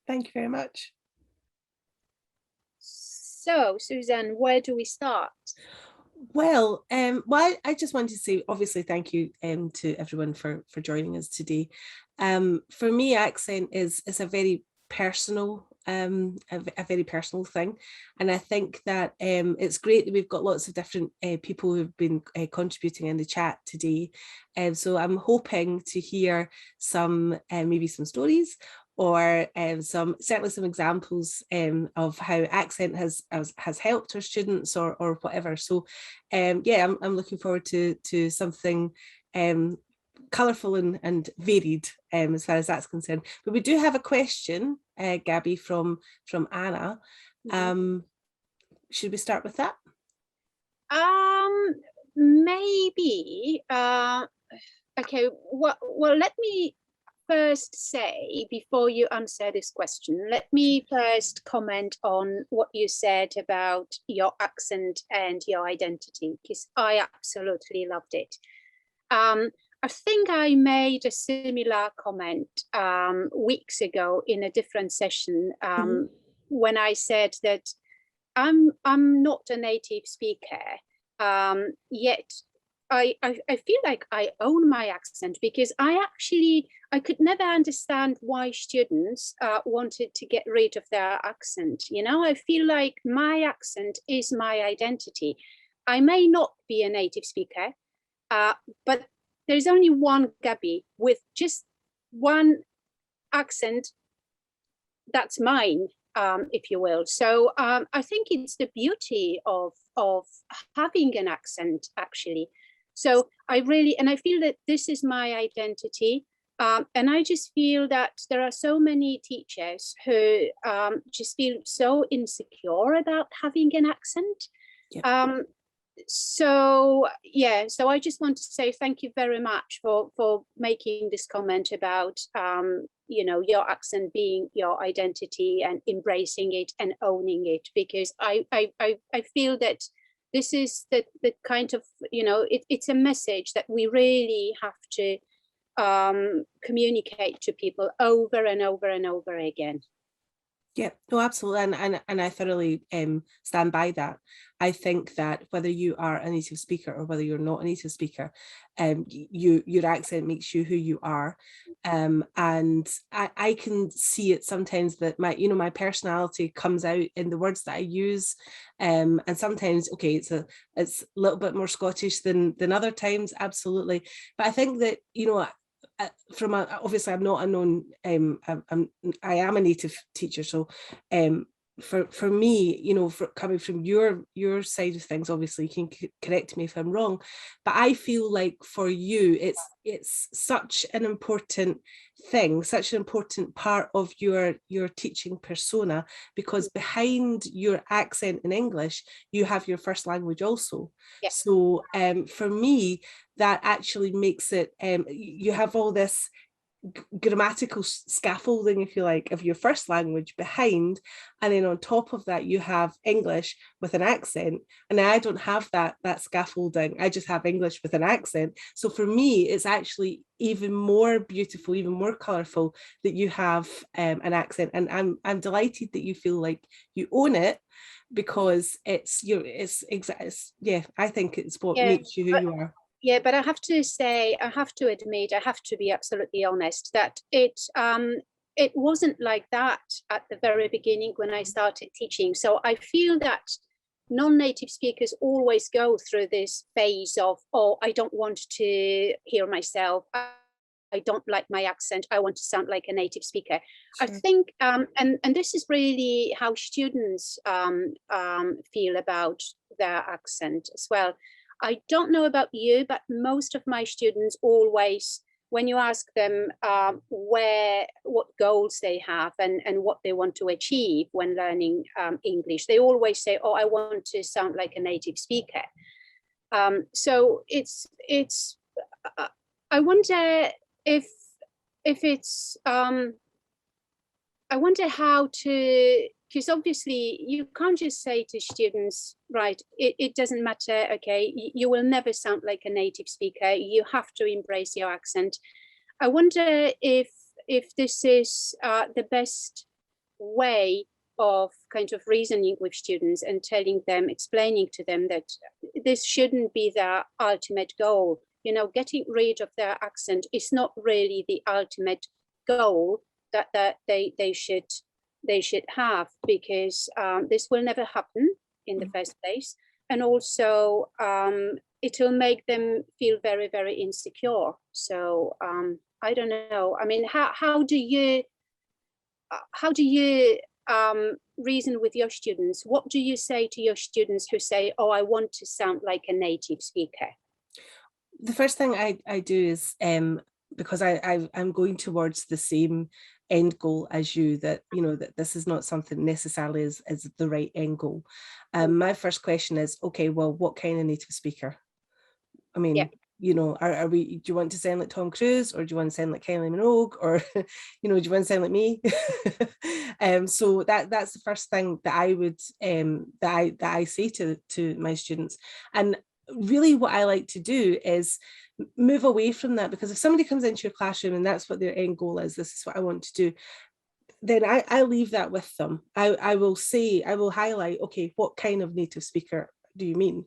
Thank you very much. So, Suzanne, where do we start? Well, I just wanted to say, obviously, thank you to everyone for joining us today. For me, accent is a very personal a very personal thing, and I think that it's great that we've got lots of different people who've been contributing in the chat today, and so I'm hoping to hear some maybe some stories, or certainly some examples of how accent has helped our students, or whatever. So yeah, I'm looking forward to something colourful and varied as far as that's concerned. But we do have a question, Gabby, from Anna. Should we start with that? Maybe. Okay. Well, let me first say, before you answer this question, let me first comment on what you said about your accent and your identity, because I absolutely loved it. I think I made a similar comment weeks ago in a different session when I said that I'm not a native speaker, yet I feel like I own my accent, because I could never understand why students wanted to get rid of their accent. You know, I feel like my accent is my identity. I may not be a native speaker, but there's only one Gabby with just one accent that's mine, if you will. So I think it's the beauty of having an accent, actually. So I feel that this is my identity. And I just feel that there are so many teachers who just feel so insecure about having an accent. Yeah. So yeah, so I just want to say thank you very much for making this comment about you know, your accent being your identity and embracing it and owning it, because I feel that this is the kind of, you know, it's a message that we really have to communicate to people over and over and over again. Yeah, no, absolutely, and I thoroughly stand by that. I think that whether you are a native speaker or whether you're not a native speaker, your accent makes you who you are, and I can see it sometimes that my personality comes out in the words that I use, and sometimes it's a little bit more Scottish than other times, absolutely. But I think that obviously I'm not a known I am a native teacher, so for me, you know, coming from your side of things, obviously you can correct me if I'm wrong, but I feel like for you it's such an important thing, such an important part of your teaching persona, because behind your accent in English you have your first language also. Yeah. So for me, that actually makes it you have all this grammatical scaffolding, if you like, of your first language behind, and then on top of that you have English with an accent, and I don't have that scaffolding. I just have English with an accent. So for me it's actually even more beautiful, even more colorful that you have an accent, and I'm delighted that you feel like you own it, because it's yeah, I think it's what makes you who you are. Yeah, but I have to say, I have to admit, I have to be absolutely honest that it wasn't like that at the very beginning when I started teaching. So I feel that non-native speakers always go through this phase of, oh, I don't want to hear myself, I don't like my accent, I want to sound like a native speaker. Sure. I think, and this is really how students feel about their accent as well. I don't know about you, but most of my students always, when you ask them what goals they have and what they want to achieve when learning English, they always say, oh, I want to sound like a native speaker. So it's I wonder if it's I wonder how to, because obviously you can't just say to students, right, it doesn't matter, okay, you will never sound like a native speaker, you have to embrace your accent. I wonder if this is the best way of kind of reasoning with students and telling them, explaining to them that this shouldn't be their ultimate goal. You know, getting rid of their accent is not really the ultimate goal that they should have, because this will never happen in the first place, and also it'll make them feel very, very insecure. So I don't know. I mean, how do you reason with your students? What do you say to your students who say, oh, I want to sound like a native speaker? The first thing I do is, because I'm going towards the same end goal as you, that, you know, that this is not something necessarily as the right end goal. My first question is, okay, well, what kind of native speaker? I mean, yeah. You know, are we, do you want to sound like Tom Cruise, or do you want to sound like Kylie Minogue, or, you know, do you want to sound like me? So that's the first thing that I would, that I say to my students. And really what I like to do is move away from that, because if somebody comes into your classroom and that's what their end goal is, this is what I want to do, then I leave that with them. I will say, I will highlight, okay, what kind of native speaker do you mean?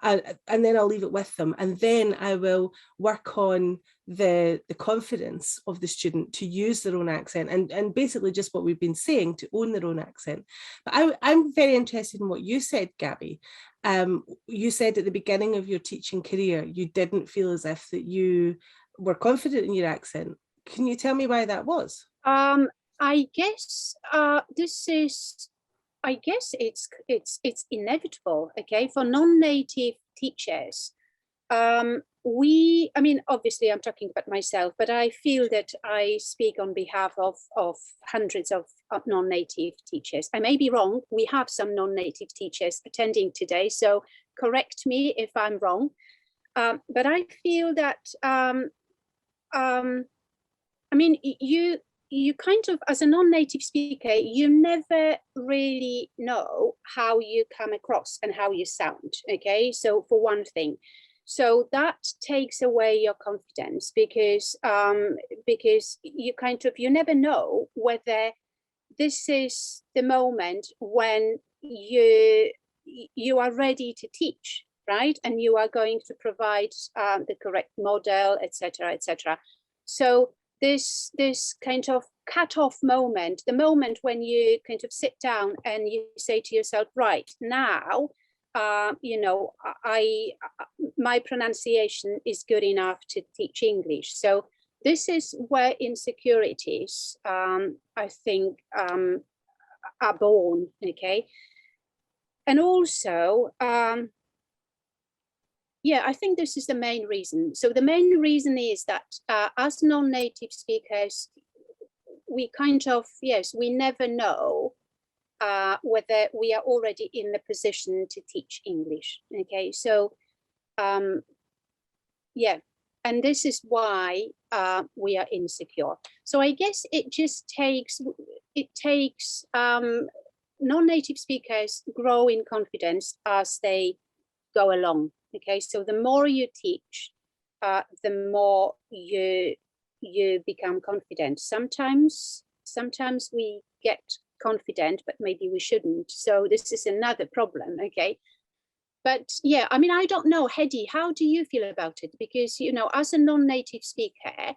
And then I'll leave it with them. And then I will work on the confidence of the student to use their own accent, and basically just what we've been saying, to own their own accent. But I'm very interested in what you said, Gabby. You said at the beginning of your teaching career, you didn't feel as if that you were confident in your accent. Can you tell me why that was? I guess I guess it's inevitable, okay, for non-native teachers. I mean, obviously I'm talking about myself, but I feel that I speak on behalf of hundreds of non-native teachers. I may be wrong. We have some non-native teachers attending today, so correct me if I'm wrong. But I feel that, I mean, you kind of, as a non-native speaker, you never really know how you come across and how you sound, okay? So for one thing, so that takes away your confidence, because you kind of, you never know whether this is the moment when you are ready to teach, right? And you are going to provide the correct model, etc., etc. So this kind of cut-off moment, the moment when you kind of sit down and you say to yourself, right, now, you know, my pronunciation is good enough to teach English. So this is where insecurities, I think, are born, okay? And also, yeah, I think this is the main reason. So the main reason is that as non-native speakers, we kind of, yes, we never know whether we are already in the position to teach English, okay? So, yeah, and this is why we are insecure. So I guess it just takes, non-native speakers grow in confidence as they go along. Okay, so the more you teach, the more you become confident. Sometimes we get confident, but maybe we shouldn't. So this is another problem. Okay, but yeah, I mean, I don't know, Hedy, how do you feel about it? Because, you know, as a non-native speaker,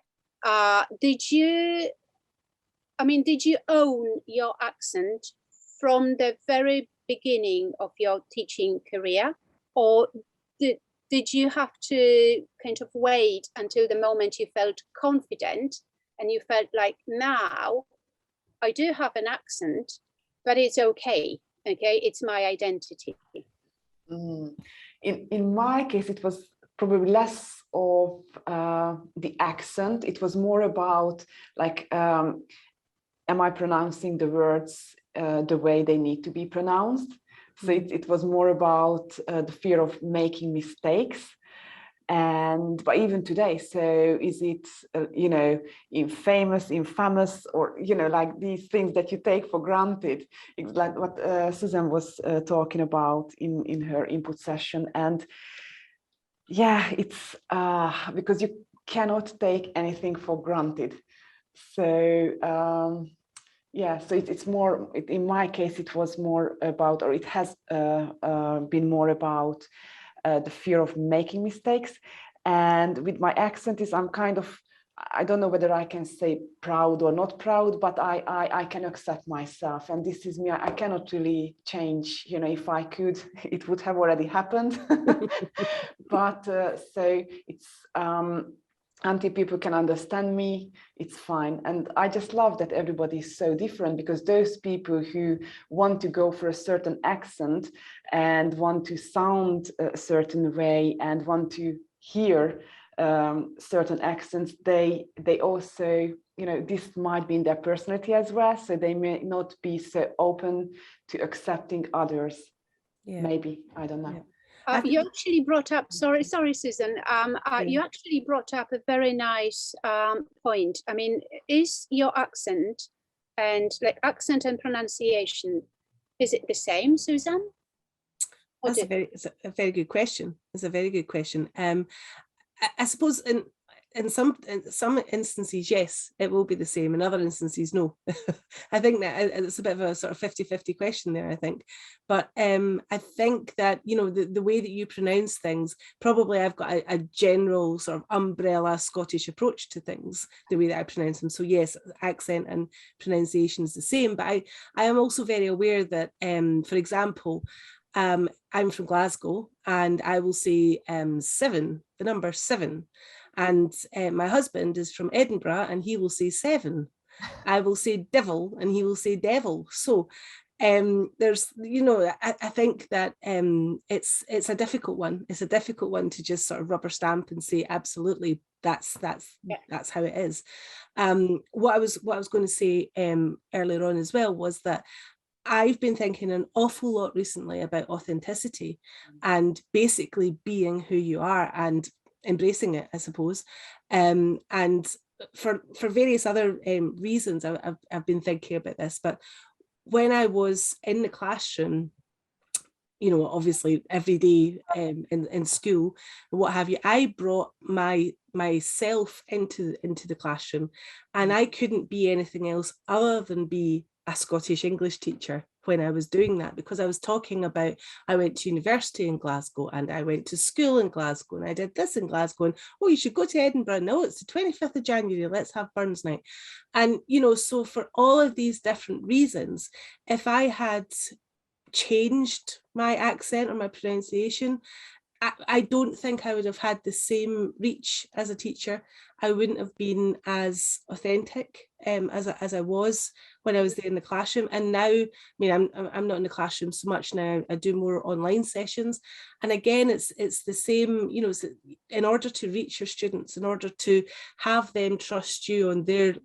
did you own your accent from the very beginning of your teaching career, or did you have to kind of wait until the moment you felt confident and you felt like, now I do have an accent, but it's okay, it's my identity? In my case, it was probably less of the accent. It was more about, like, am I pronouncing the words the way they need to be pronounced? So it was more about the fear of making mistakes. But even today, so is it, you know, infamous, or, you know, like these things that you take for granted. It's like what Suzanne was talking about in her input session. And yeah, it's because you cannot take anything for granted. So Yeah, so it's more, in my case, it was more about, or it has been more about the fear of making mistakes. And with my accent is, I'm kind of, I don't know whether I can say proud or not proud, but I can accept myself. And this is me. I cannot really change, you know, if I could, it would have already happened. But so it's, until people can understand me, it's fine. And I just love that everybody is so different, because those people who want to go for a certain accent and want to sound a certain way and want to hear certain accents, they also, you know, this might be in their personality as well, so they may not be so open to accepting others. Yeah. Maybe, I don't know. Yeah. You actually brought up, sorry, Susan, you actually brought up a very nice point. I mean, is your accent and like accent and pronunciation, is it the same, Suzanne? That's it's a very good question. It's a very good question. I suppose in some instances, yes, it will be the same. In other instances, no. I think that it's a bit of a sort of 50-50 question there, I think. But I think that, you know, the way that you pronounce things, probably I've got a general sort of umbrella Scottish approach to things, the way that I pronounce them. So yes, accent and pronunciation is the same. But I am also very aware that, for example, I'm from Glasgow, and I will say 7, the number 7. And my husband is from Edinburgh, and he will say 7. I will say devil, and he will say devil. So there's, you know, I think that it's a difficult one. It's a difficult one to just sort of rubber stamp and say absolutely that's how it is. What I was going to say earlier on as well was that I've been thinking an awful lot recently about authenticity and basically being who you are and embracing it, I suppose. And for various other reasons, I've been thinking about this. But when I was in the classroom, you know, obviously every day in school, what have you, I brought myself into the classroom, and I couldn't be anything else other than be a Scottish English teacher when I was doing that, because I was talking about, I went to university in Glasgow, and I went to school in Glasgow, and I did this in Glasgow, and oh, you should go to Edinburgh. No, it's the 25th of January, let's have Burns Night. And, you know, so for all of these different reasons, if I had changed my accent or my pronunciation, I don't think I would have had the same reach as a teacher. I wouldn't have been as authentic as I was when I was there in the classroom. And now, I mean, I'm not in the classroom so much now. I do more online sessions. And again, it's the same, you know, in order to reach your students, in order to have them trust you on their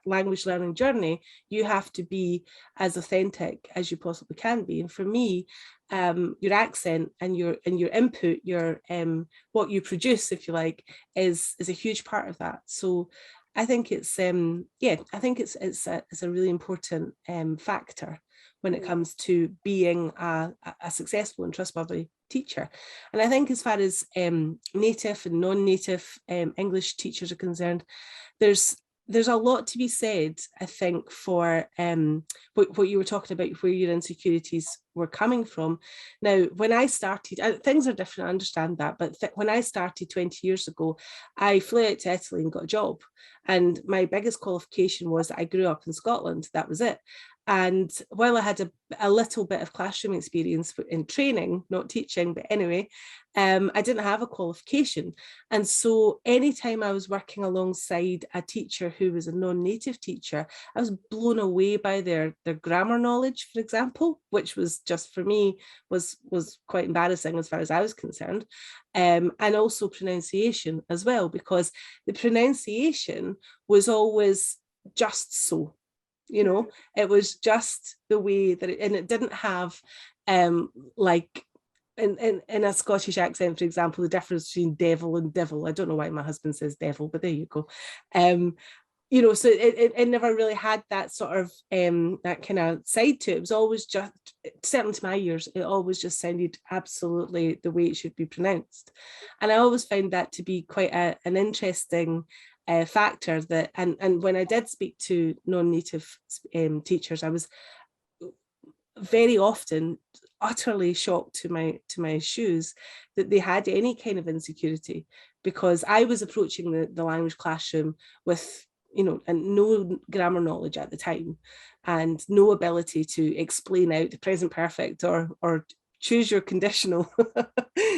language learning journey, you have to be as authentic as you possibly can be. And for me, your accent and your input, your what you produce, if you like, is a huge part of that. So I think it's I think it's a really important factor when it comes to being a successful and trustworthy teacher. And I think as far as native and non-native English teachers are concerned, there's a lot to be said, I think, for what you were talking about, where your insecurities were coming from. Now, when I started, things are different, I understand that, but when I started 20 years ago, I flew out to Italy and got a job. And my biggest qualification was that I grew up in Scotland. That was it. And while I had a little bit of classroom experience in training, not teaching, but anyway, I didn't have a qualification. And so anytime I was working alongside a teacher who was a non-native teacher, I was blown away by their grammar knowledge, for example, which was just, for me, was quite embarrassing as far as I was concerned. And also pronunciation as well, because the pronunciation was always just so. You know, it was just the way that and it didn't have like in a Scottish accent, for example, the difference between devil and devil. I don't know why my husband says devil, but there you go. You know, so it never really had that sort of that kind of side to it. It was always just, certainly to my ears, it always just sounded absolutely the way it should be pronounced. And I always found that to be quite an interesting factor that, and when I did speak to non-native teachers, I was very often utterly shocked to my shoes that they had any kind of insecurity, because I was approaching the language classroom with, you know, and no grammar knowledge at the time, and no ability to explain out the present perfect or choose your conditional.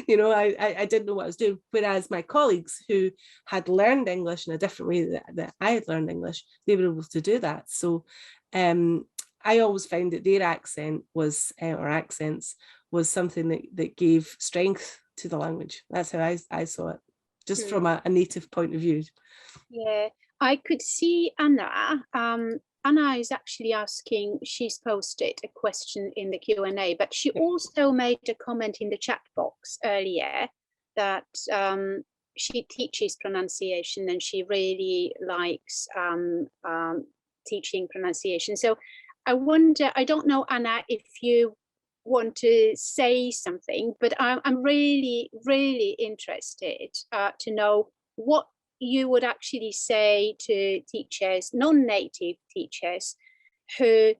You know, I didn't know what I was doing. Whereas my colleagues who had learned English in a different way that I had learned English, they were able to do that. So I always found that their accent was, or accents, was something that gave strength to the language. That's how I saw it, just from a native point of view. Yeah, I could see Anna. Anna is actually asking, she's posted a question in the Q&A, but she also made a comment in the chat box earlier that she teaches pronunciation and she really likes teaching pronunciation. So I wonder, I don't know, Anna, if you want to say something, but I'm really, really interested to know what you would actually say to teachers, non-native teachers, who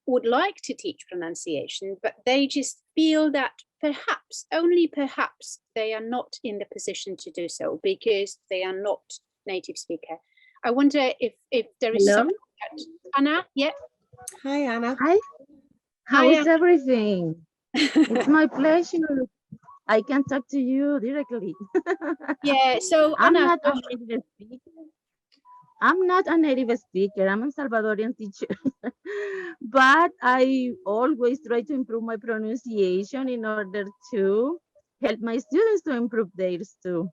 would like to teach pronunciation, but they just feel that perhaps, only perhaps, they are not in the position to do so because they are not native speaker. I wonder if there is Hello? something that, Anna, yeah. Hi, Anna. Hi, how Hi, is Anna. everything? It's my pleasure. I can talk to you directly. Yeah, so I'm Anna, not a native speaker. I'm not a native speaker. I'm a Salvadorian teacher. But I always try to improve my pronunciation in order to help my students to improve theirs too.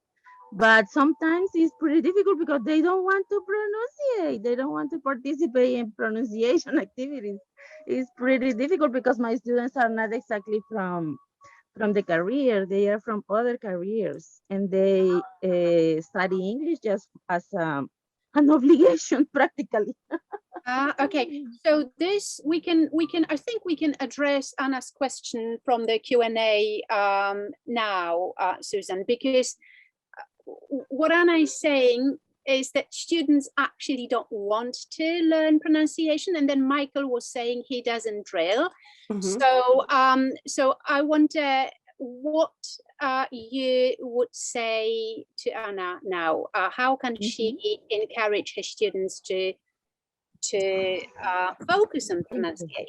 But sometimes it's pretty difficult because they don't want to pronunciate. They don't want to participate in pronunciation activities. It's pretty difficult because my students are not exactly from the career. They are from other careers, and they study English just as an obligation practically. okay, so this we can I think we can address Anna's question from the Q&A now, Susan, because what Anna is saying is that students actually don't want to learn pronunciation, and then Michael was saying he doesn't drill. So so I wonder what you would say to Anna now. How can she encourage her students to focus on pronunciation?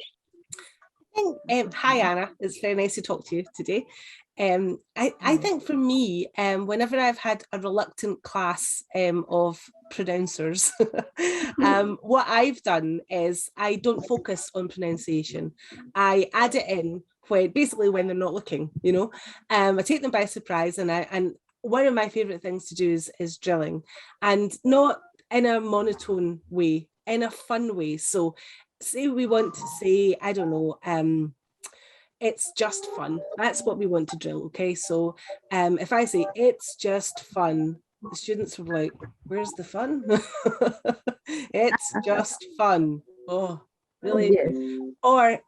Hi, Anna. It's very nice to talk to you today. I think for me, whenever I've had a reluctant class of pronouncers, what I've done is I don't focus on pronunciation. I add it in when they're not looking, you know. I take them by surprise, and one of my favorite things to do is drilling, and not in a monotone way, in a fun way. So say we want to say, I don't know, it's just fun. That's what we want to drill. Okay, so if I say it's just fun, the students were like, where's the fun? It's just fun. Oh, really? Yes. Or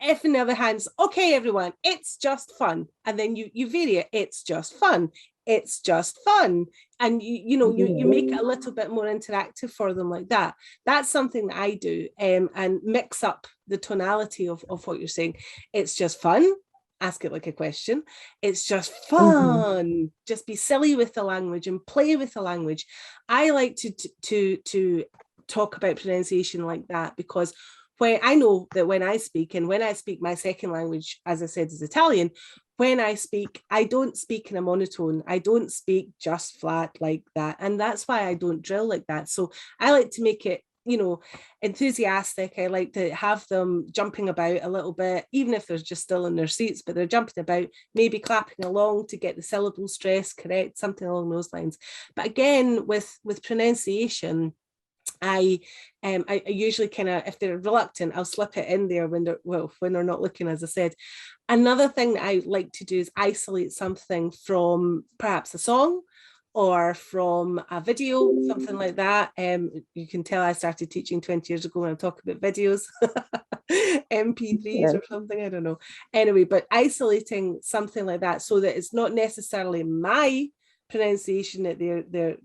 if on the other hand, okay, everyone, it's just fun. And then you vary it, it's just fun. It's just fun. And you make it a little bit more interactive for them like that. That's something that I do, and mix up the tonality of what you're saying. It's just fun. Ask it like a question. It's just fun. Just be silly with the language and play with the language. I like to talk about pronunciation like that, because when I know that when I speak my second language, as I said, is Italian, when I speak, I don't speak in a monotone. I don't speak just flat like that. And that's why I don't drill like that. So I like to make it, you know, enthusiastic. I like to have them jumping about a little bit, even if they're just still in their seats, but they're jumping about, maybe clapping along to get the syllable stress correct, something along those lines. But again, with pronunciation, I usually kind of, if they're reluctant, I'll slip it in there when they're not looking, as I said. Another thing that I like to do is isolate something from perhaps a song or from a video, something like that. You can tell I started teaching 20 years ago when I'm talking about videos, MP3s or something, I don't know. Anyway, but isolating something like that so that it's not necessarily my pronunciation that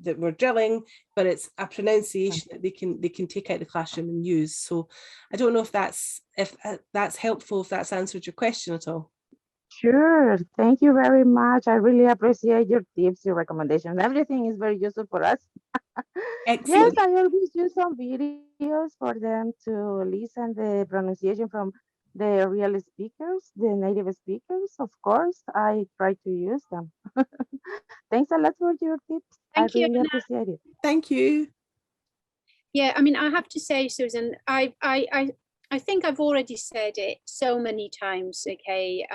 that we're drilling, but it's a pronunciation that they can take out of the classroom and use. So I don't know if that's helpful, if that's answered your question at all. Sure. Thank you very much. I really appreciate your tips, your recommendations. Everything is very useful for us. Yes, Excellent. I always use some videos for them to listen the pronunciation from the real speakers, the native speakers. Of course, I try to use them. Thanks a lot for your tips. I Thank you, really Anna. appreciate it. Thank you. Yeah, I mean, I have to say, Susan, I think I've already said it so many times, okay,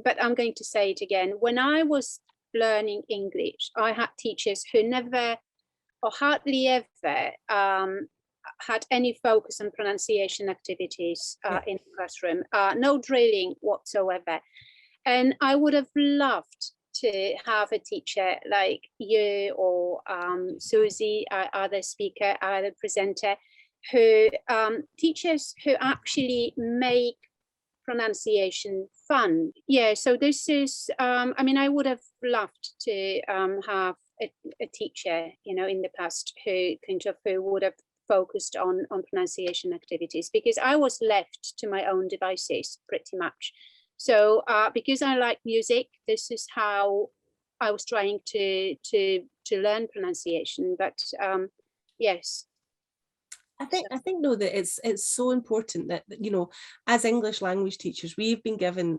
but I'm going to say it again. When I was learning English, I had teachers who never or hardly ever had any focus on pronunciation activities in the classroom, no drilling whatsoever. And I would have loved to have a teacher like you or Susie, our other speaker, our other presenter, who teachers who actually make pronunciation fun. Yeah, so this is, I mean, I would have loved to have a teacher, you know, in the past who would have focused on pronunciation activities, because I was left to my own devices pretty much. So because I like music, this is how I was trying to learn pronunciation. But yes, I think though that it's so important that, you know, as English language teachers, we've been given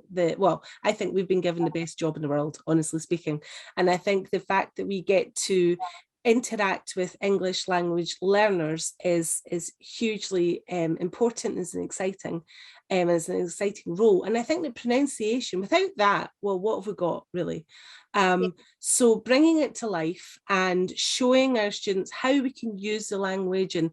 I think we've been given the best job in the world, honestly speaking. And I think the fact that we get to interact with English language learners is hugely important, is an exciting role. And I think the pronunciation, without that, well, what have we got really? So bringing it to life and showing our students how we can use the language and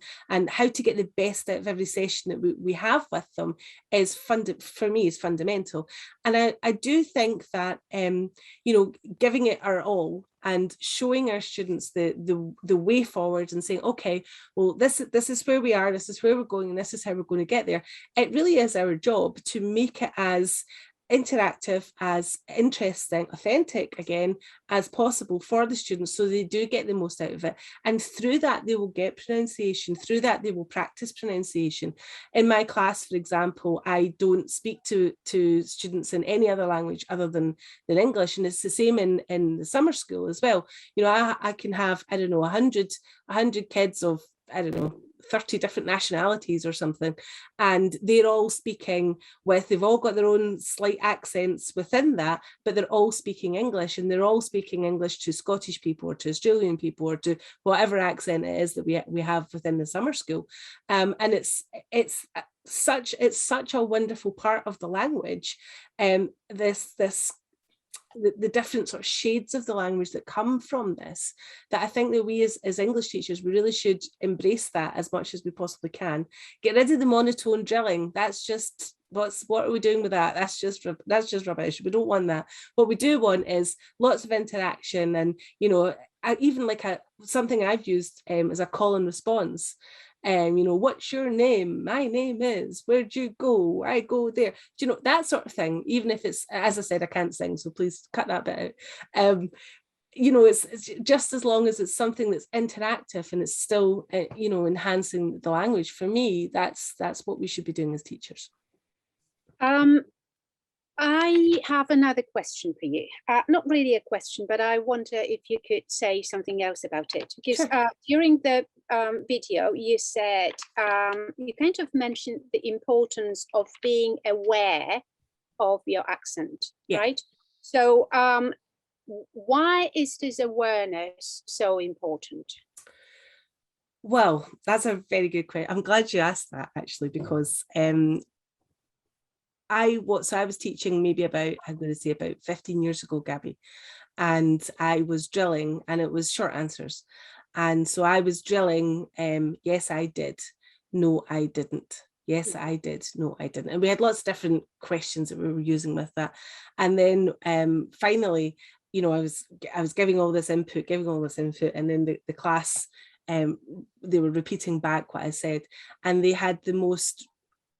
how to get the best out of every session that we have with them is for me is fundamental. And I do think that you know, giving it our all and showing our students the way forward and saying, okay, well, this is where we are, this is where we're going, and this is how we're going to get there. It really is our job to make it as interactive, as interesting, authentic again as possible for the students, so they do get the most out of it. And through that they will get pronunciation, through that they will practice pronunciation. In my class, for example, I don't speak to students in any other language other than English, and it's the same in the summer school as well. You know, I can have, I don't know, 100 kids of, I don't know, 30 different nationalities or something, and they're all speaking they've all got their own slight accents within that, but they're all speaking English, and they're all speaking English to Scottish people or to Australian people or to whatever accent it is that we have within the summer school. And it's such a wonderful part of the language, the different sort of shades of the language that come from this, that I think that we as English teachers, we really should embrace that as much as we possibly can. Get rid of the monotone drilling. That's just, what are we doing with that? That's just rubbish. We don't want that. What we do want is lots of interaction, and, you know, even like something I've used as a call and response. You know, what's your name? My name is, where'd you go? I go there. Do you know, that sort of thing, even if it's, as I said, I can't sing, so please cut that bit out. You know, it's just as long as it's something that's interactive and it's still, you know, enhancing the language. For me, that's what we should be doing as teachers. I have another question for you. Not really a question, but I wonder if you could say something else about it. Because Sure. During the video, you said, you kind of mentioned the importance of being aware of your accent, Yeah. right? So why is this awareness so important? Well, that's a very good question. I'm glad you asked that, actually, because I was teaching maybe about, I'm going to say about 15 years ago, Gabby, and I was drilling, and it was short answers. And so I was drilling, yes, I did. No, I didn't. Yes, I did. No, I didn't. And we had lots of different questions that we were using with that. And then finally, you know, I was giving all this input, and then the class, they were repeating back what I said, and they had the most,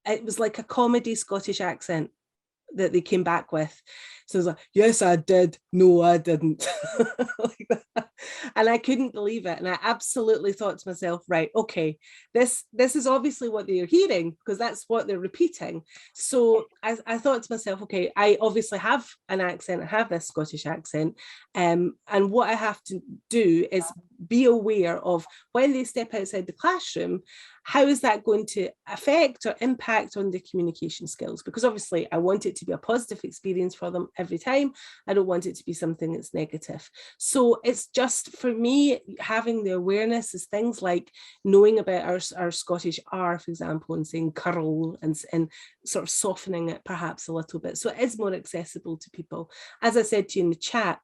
it was like a comedy Scottish accent. that they came back with. So I was like, yes, I did. No, I didn't. Like that. And I couldn't believe it. And I absolutely thought to myself, right, okay, this is obviously what they're hearing, because that's what they're repeating. So I thought to myself, okay, I obviously have an accent, I have this Scottish accent. And what I have to do is be aware of when they step outside the classroom, how is that going to affect or impact on their communication skills? Because obviously I want it to be a positive experience for them every time. I don't want it to be something that's negative. So it's just, for me, having the awareness is things like knowing about our Scottish R, for example, and saying curl, and sort of softening it perhaps a little bit. So it is more accessible to people. As I said to you in the chat,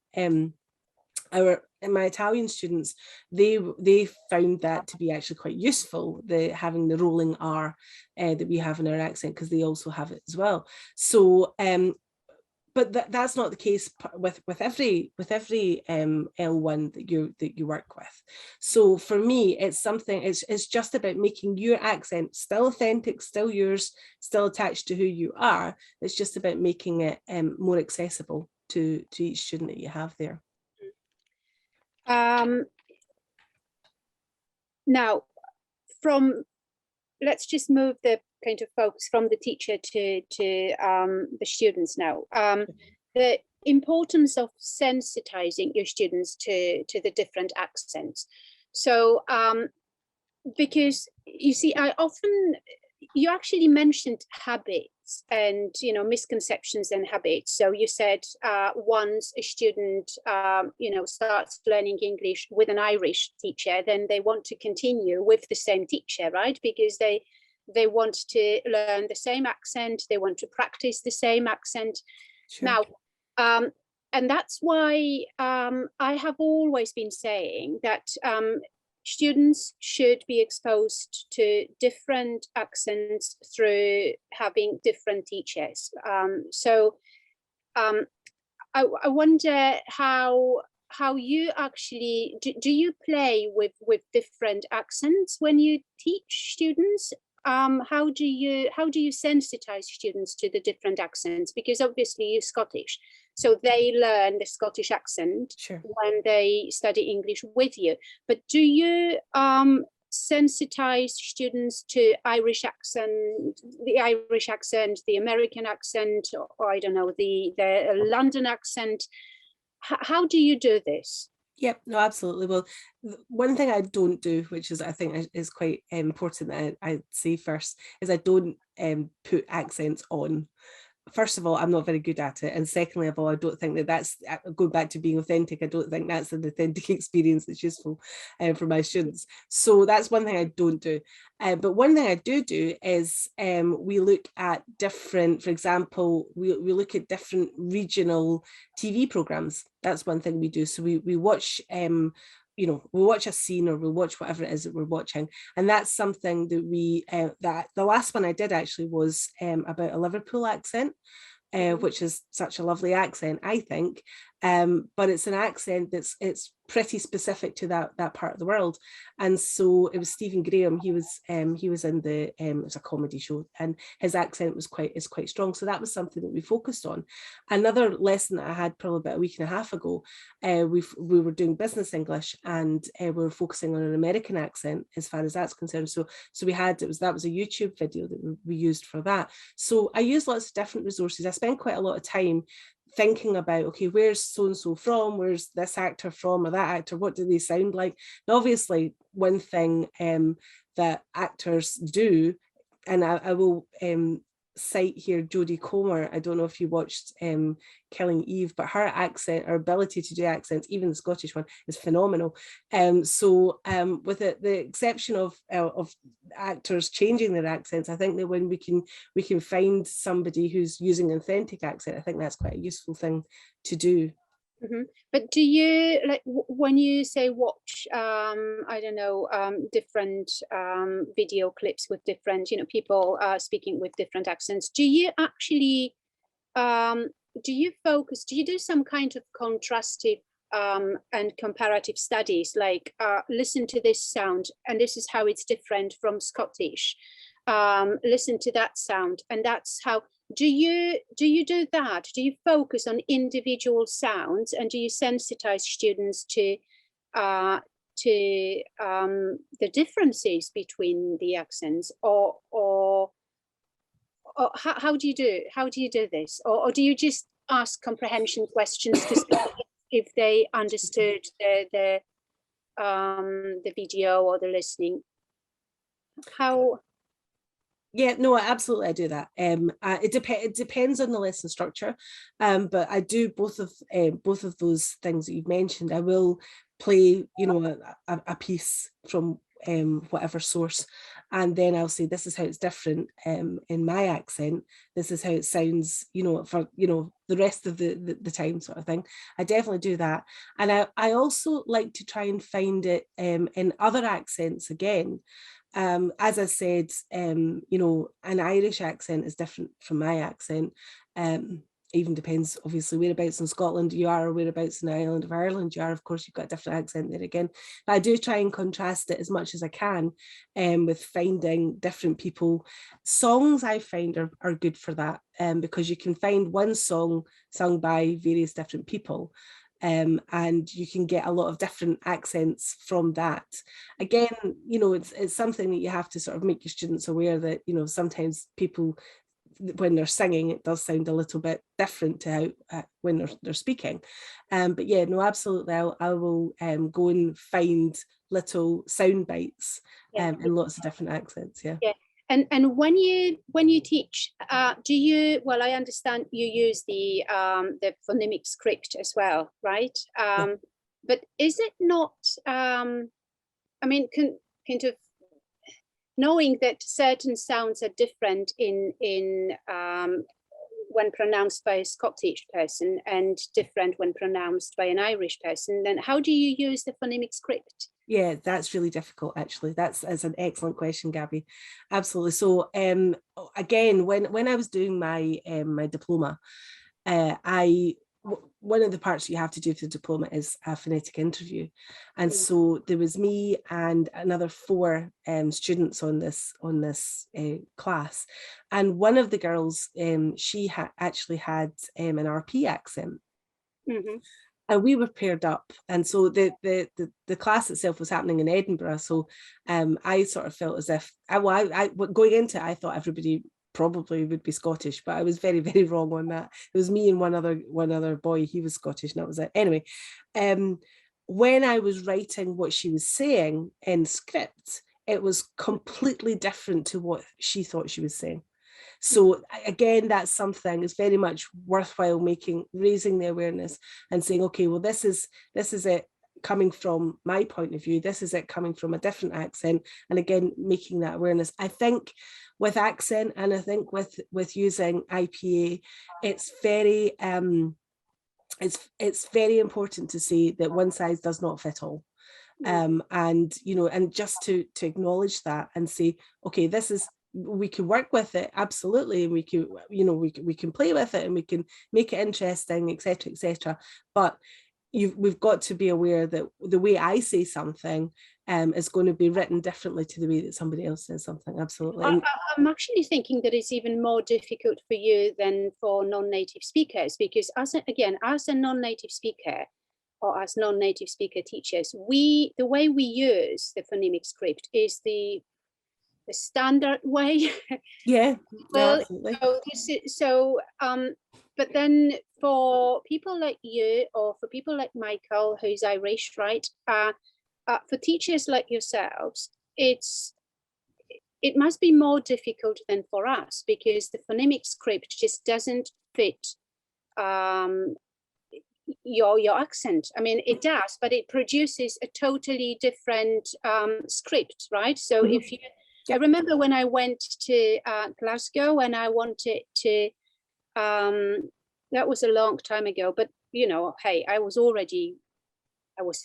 my Italian students, they found that to be actually quite useful, having the rolling R that we have in our accent, because they also have it as well. So but that's not the case with every L1 that you work with. So for me, it's something, it's just about making your accent still authentic, still yours, still attached to who you are. It's just about making it more accessible to each student that you have there. Now, let's just move the kind of focus from the teacher to the students now. The importance of sensitizing your students to the different accents. So, because you see, you actually mentioned habits and, you know, misconceptions and habits. So you said once a student, you know, starts learning English with an Irish teacher, then they want to continue with the same teacher, right? Because they want to learn the same accent, they want to practice the same accent. Sure. Now, and that's why I have always been saying that students should be exposed to different accents through having different teachers. So I wonder how you actually, do you play with different accents when you teach students? How do you sensitize students to the different accents? Because obviously you're Scottish, so they learn the Scottish accent. Sure. When they study English with you. But do you sensitize students to Irish accent, the American accent, or I don't know, the London accent? How do you do this? Yep, no, absolutely. Well, one thing I don't do, which is I think is quite important that I say first, is I don't put accents on. First of all, I'm not very good at it. And secondly of all, I don't think that's going back to being authentic. I don't think that's an authentic experience that's useful for my students. So that's one thing I don't do. But one thing I do is we look at different, for example, we look at different regional TV programs. That's one thing we do. So we watch you know, we'll watch a scene or we'll watch whatever it is that we're watching. And that's something that that the last one I did actually was about a Liverpool accent, which is such a lovely accent, I think. But it's an accent it's pretty specific to that part of the world. And so it was Stephen Graham, he was in the it was a comedy show, and his accent is quite strong. So that was something that we focused on. Another lesson that I had probably about a week and a half ago, we were doing business English, and we were focusing on an American accent as far as that's concerned. So that was a YouTube video that we used for that. So I use lots of different resources. I spend quite a lot of time thinking about, okay, where's so-and-so from, where's this actor from, or that actor, what do they sound like? And obviously one thing that actors do, and I will cite here Jodie Comer. I don't know if you watched Killing Eve, but her accent, her ability to do accents, even the Scottish one, is phenomenal. So with the exception of actors changing their accents, I think that when we can find somebody who's using an authentic accent, I think that's quite a useful thing to do. Mm-hmm. But do you, like, when you say watch, I don't know, different video clips with different, you know, people speaking with different accents, do you actually, do you do some kind of contrastive and comparative studies, like listen to this sound and this is how it's different from Scottish? listen to that sound, and that's how. Do you do that? Do you focus on individual sounds, and do you sensitize students to the differences between the accents, or how do you do this, or do you just ask comprehension questions to see if they understood the video or the listening? How? Yeah, no, absolutely, I do that. It depends on the lesson structure, but I do both of those things that you've mentioned. I will play, you know, a piece from whatever source, and then I'll say, this is how it's different in my accent. This is how it sounds, you know, for, you know, the rest of the time, sort of thing. I definitely do that, and I also like to try and find it in other accents again. As I said, you know, an Irish accent is different from my accent. Even depends, obviously, whereabouts in Scotland you are, or whereabouts in the island of Ireland you are. Of course, you've got a different accent there again. But I do try and contrast it as much as I can with finding different people. Songs I find are good for that, because you can find one song sung by various different people. And you can get a lot of different accents from that. Again, you know, it's something that you have to sort of make your students aware that, you know, sometimes people, when they're singing, it does sound a little bit different to how when they're speaking. But yeah, no, absolutely, I will go and find little sound bites in lots of different accents. Yeah. Yeah. And when you teach, do you? Well, I understand you use the phonemic script as well, right? But is it not? I mean, kind of knowing that certain sounds are different in when pronounced by a Scottish person and different when pronounced by an Irish person, then how do you use the phonemic script? Yeah, that's really difficult, actually. That's an excellent question, Gabby. Absolutely. So again, when I was doing my my diploma, one of the parts you have to do for the diploma is a phonetic interview. And so there was me and another 4 students on this class. And one of the girls, she actually had an RP accent. Mm-hmm. And we were paired up, and so the class itself was happening in Edinburgh. So I sort of felt as if I going into it, I thought everybody probably would be Scottish, but I was very, very wrong on that. It was me and one other boy. He was Scottish, and that was it. Anyway, when I was writing what she was saying in script, it was completely different to what she thought she was saying. So again, that's something it's very much worthwhile raising the awareness and saying, okay, well, this is it coming from my point of view. This is it coming from a different accent. And again, making that awareness. I think with accent, and I think with using IPA, it's very it's very important to say that one size does not fit all. And you know, and just to acknowledge that and say, okay, this is, we can work with it, absolutely, and we can, you know, we can play with it and we can make it interesting, etc., etc. But we've got to be aware that the way I say something is going to be written differently to the way that somebody else says something. Absolutely. I'm actually thinking that it's even more difficult for you than for non-native speakers, because as a non-native speaker, or as non-native speaker teachers, the way we use the phonemic script is the standard way. Yeah, well, absolutely. But then for people like you, or for people like Michael, who's Irish, right? For teachers like yourselves, it must be more difficult than for us, because the phonemic script just doesn't fit your accent. I mean, it does, but it produces a totally different script, right? So if you, I remember when I went to Glasgow and I wanted to, that was a long time ago, but you know, hey, I was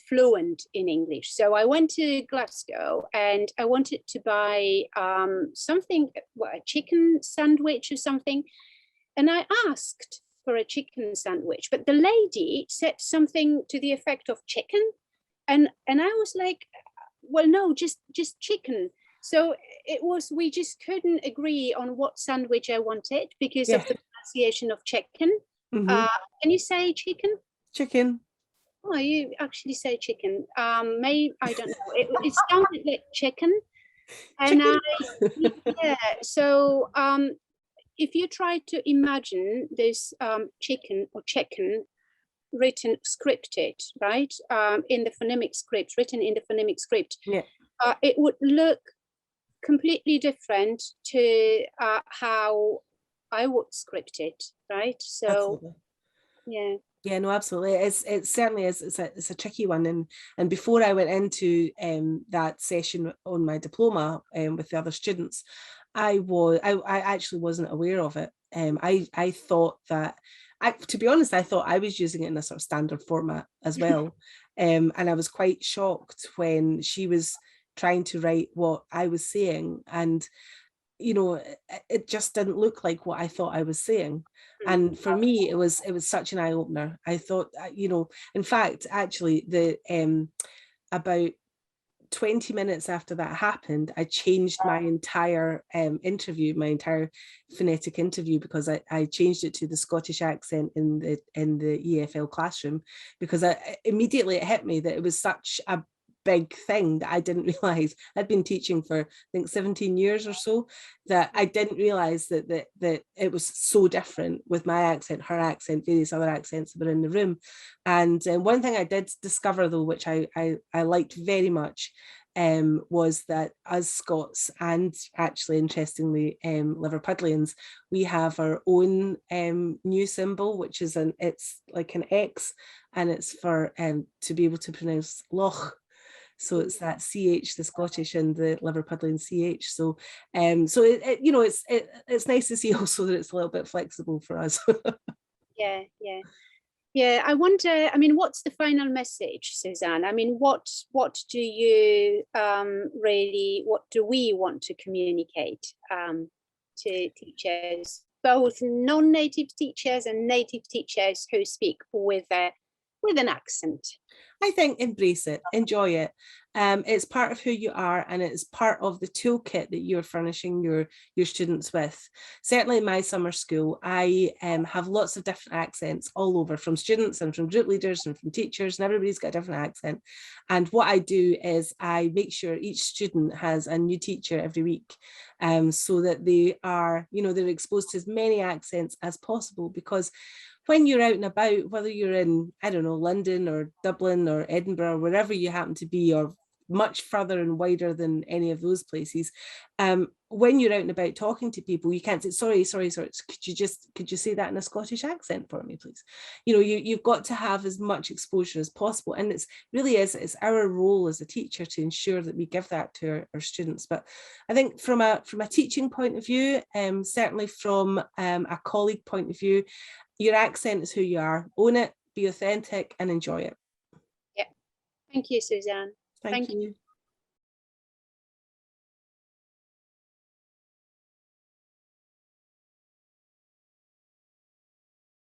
fluent in English. So I went to Glasgow and I wanted to buy something, a chicken sandwich or something. And I asked for a chicken sandwich, but the lady said something to the effect of chicken. And I was like, well, no, just chicken. So we just couldn't agree on what sandwich I wanted because of Yeah. the pronunciation of chicken. Mhm. Can you say chicken? Chicken. Oh, you actually say chicken. Maybe, I don't know. It sounded like chicken. And Chicken. yeah, so if you try to imagine this chicken or chicken written scripted, right, in the phonemic script, written in the phonemic script, Yeah. it would look completely different to how I would script it, right? So Absolutely. yeah. Yeah, no, absolutely. It certainly is. It's a tricky one. And before I went into that session on my diploma with the other students, I actually wasn't aware of it. I thought that, to be honest, I thought I was using it in a sort of standard format as well. And I was quite shocked when she was trying to write what I was saying, and you know, it just didn't look like what I thought I was saying. And for me, it was such an eye-opener. I thought, you know, in fact, actually, the about 20 minutes after that happened, I changed my entire interview, my entire phonetic interview, because I changed it to the Scottish accent in the EFL classroom, because immediately it hit me that it was such a big thing that I didn't realize. I'd been teaching for, I think, 17 years or so, that I didn't realize that it was so different with my accent, her accent, various other accents that were in the room. And one thing I did discover, though, which I liked very much, was that us Scots, and actually interestingly Liverpudlians, we have our own new symbol, which is it's like an X, and it's for to be able to pronounce loch. So it's that CH, the Scottish and the Liverpudlian CH. So so you know, it's nice to see also that it's a little bit flexible for us. Yeah, I wonder, I mean, what's the final message, Suzanne? I mean, what do you what do we want to communicate to teachers, both non-native teachers and native teachers who speak with an accent? I think embrace it, enjoy it. It's part of who you are, and it's part of the toolkit that you're furnishing your students with. Certainly in my summer school, I have lots of different accents all over, from students and from group leaders and from teachers, and everybody's got a different accent. And what I do is I make sure each student has a new teacher every week, so that they are, you know, they're exposed to as many accents as possible, because when you're out and about, whether you're in, I don't know, London or Dublin or Edinburgh, or wherever you happen to be, or much further and wider than any of those places, when you're out and about talking to people, you can't say, sorry, could you say that in a Scottish accent for me, please? You know, you've got to have as much exposure as possible. And it's our role as a teacher to ensure that we give that to our students. But I think from a teaching point of view, certainly from a colleague point of view, your accent is who you are. Own it, be authentic, and enjoy it. Yeah. Thank you, Suzanne. Thank you.